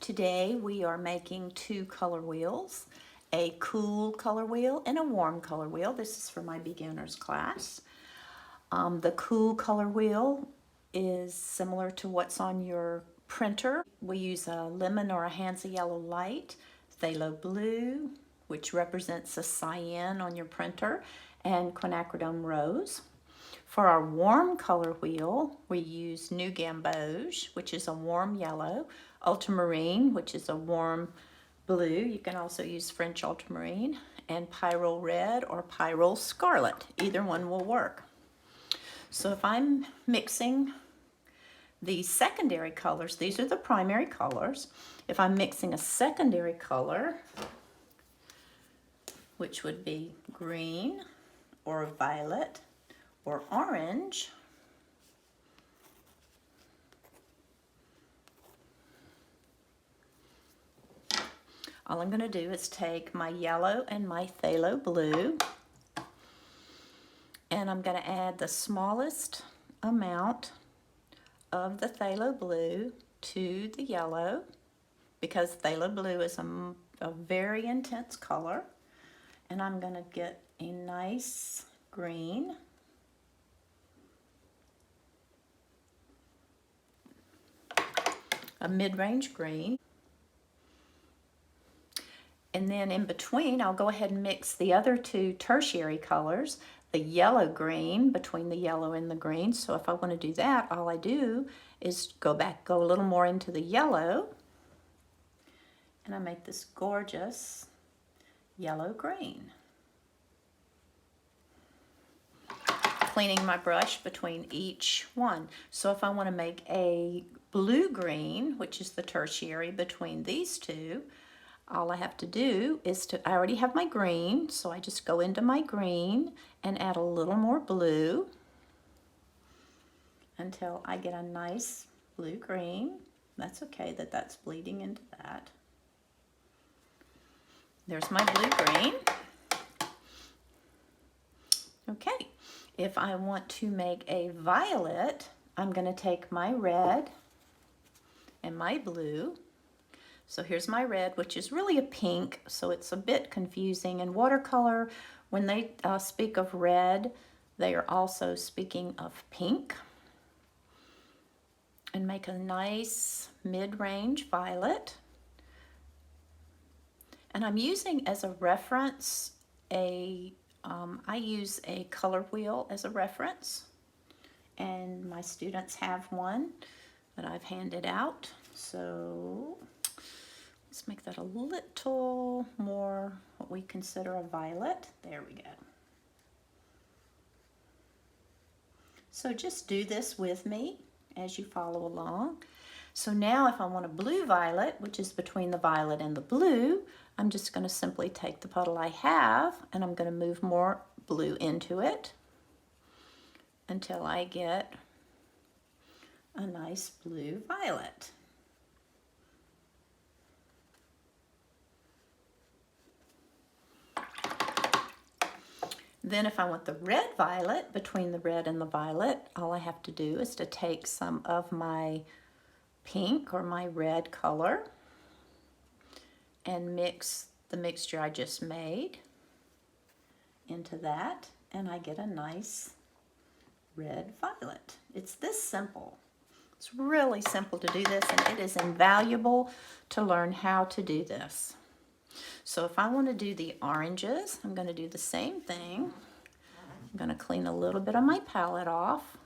Today we are making two color wheels, a cool color wheel and a warm color wheel. This is for my beginners class. The cool color wheel is similar to what's on your printer. We use a lemon or a Hansa yellow light, phthalo blue, which represents a cyan on your printer, and quinacridone rose. For our warm color wheel, we use New Gamboge, which is a warm yellow, ultramarine, which is a warm blue. You can also use French ultramarine, and pyrrole red or pyrrole scarlet. Either one will work. So if I'm mixing the secondary colors, these are the primary colors. If I'm mixing a secondary color, which would be green or violet or orange, all I'm going to do is take my yellow and my phthalo blue, and I'm going to add the smallest amount of the phthalo blue to the yellow, because phthalo blue is a very intense color. And I'm going to get a nice green. A mid-range green. And then in between, I'll go ahead and mix the other two tertiary colors, the yellow green between the yellow and the green. So if I want to do that, all I do is go a little more into the yellow, and I make this gorgeous yellow green. Cleaning my brush between each one. So if I want to make a blue green, which is the tertiary between these two, all I have to do is I already have my green, so I just go into my green and add a little more blue until I get a nice blue green. That's okay that that's bleeding into that. There's my blue green. Okay, if I want to make a violet, I'm going to take my red and my blue. So here's my red, which is really a pink, so it's a bit confusing. In watercolor, when they speak of red, they are also speaking of pink. And make a nice mid-range violet. And I'm using as a reference I use a color wheel as a reference, and my students have one that I've handed out. So let's make that a little more what we consider a violet. There we go. So just do this with me as you follow along. So now if I want a blue violet, which is between the violet and the blue, I'm just going to simply take the puddle I have and I'm going to move more blue into it until I get a nice blue violet. Then if I want the red violet, between the red and the violet, all I have to do is to take some of my pink or my red color and mix the mixture I just made into that, and I get a nice red violet. It's this simple. It's really simple to do this, and it is invaluable to learn how to do this. So if I want to do the oranges, I'm going to do the same thing. I'm going to clean a little bit of my palette off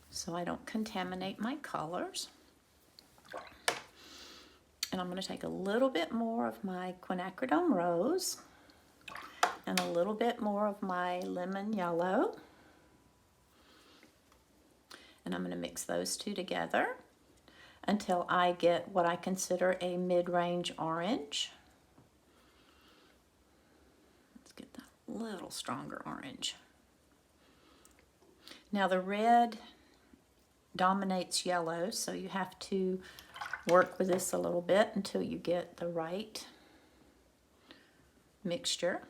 so I don't contaminate my colors. And I'm going to take a little bit more of my quinacridone rose and a little bit more of my lemon yellow. And I'm going to mix those two together until I get what I consider a mid-range orange. Let's get that little stronger orange. Now the red dominates yellow, so you have to work with this a little bit until you get the right mixture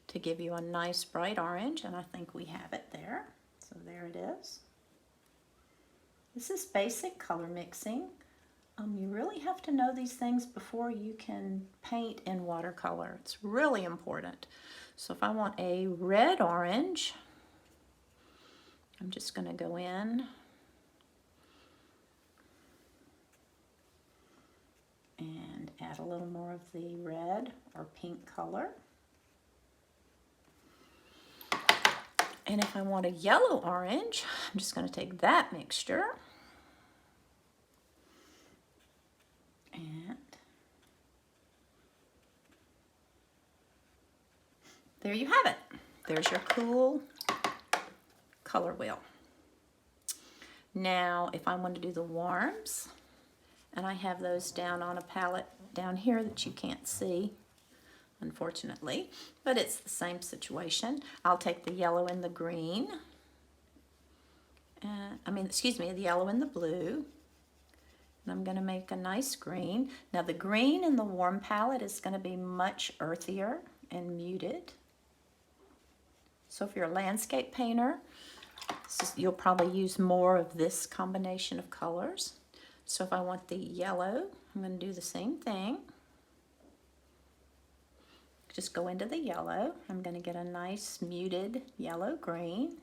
to give you a nice bright orange, and I think we have it there. So there it is. This is basic color mixing. You really have to know these things before you can paint in watercolor. It's really important. So if I want a red orange, I'm just going to go in and add a little more of the red or pink color. And if I want a yellow orange, I'm just going to take that mixture and there you have it. There's your cool color wheel. Now, if I want to do the warms, and I have those down on a palette down here that you can't see, unfortunately, but it's the same situation. I'll take the yellow and the green, the yellow and the blue, and I'm going to make a nice green. Now the green in the warm palette is going to be much earthier and muted. So if you're a landscape painter, you'll probably use more of this combination of colors. So if I want the yellow, I'm going to do the same thing. Just go into the yellow. I'm going to get a nice muted yellow-green.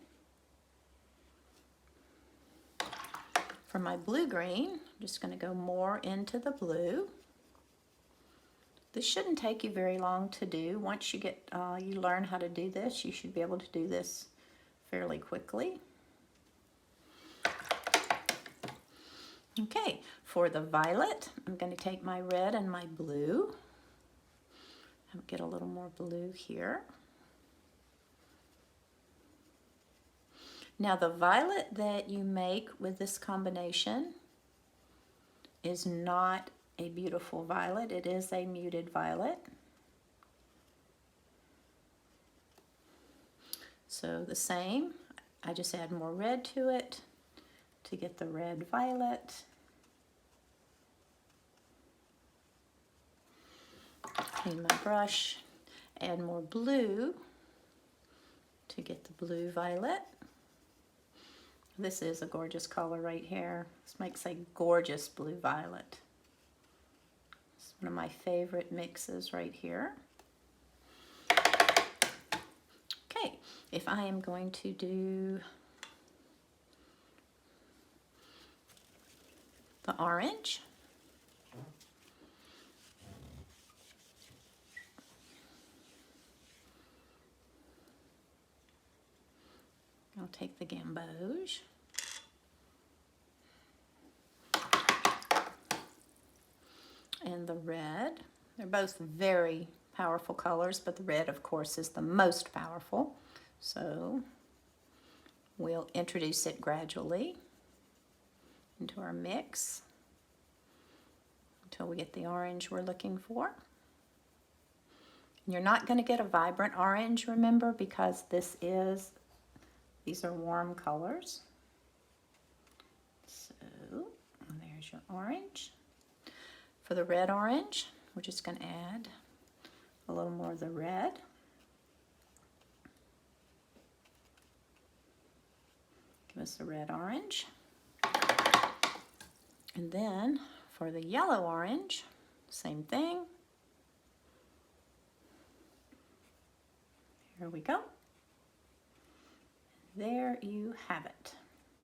For my blue-green, I'm just going to go more into the blue. This shouldn't take you very long to do. Once you get you learn how to do this, you should be able to do this fairly quickly. Okay, for the violet, I'm going to take my red and my blue. I'll get a little more blue here. Now the violet that you make with this combination is not a beautiful violet. It is a muted violet. So the same, I just add more red to it to get the red violet. Clean my brush, add more blue to get the blue violet. This is a gorgeous color right here. This makes a gorgeous blue violet. It's one of my favorite mixes right here. Okay, if I am going to do the orange, I'll take the gamboge. And the red. They're both very powerful colors, but the red, of course, is the most powerful. So we'll introduce it gradually into our mix until we get the orange we're looking for. You're not going to get a vibrant orange, remember, because these are warm colors. So there's your orange. For the red orange, we're just going to add a little more of the red. Give us the red orange. And then for the yellow orange, same thing. Here we go. There you have it.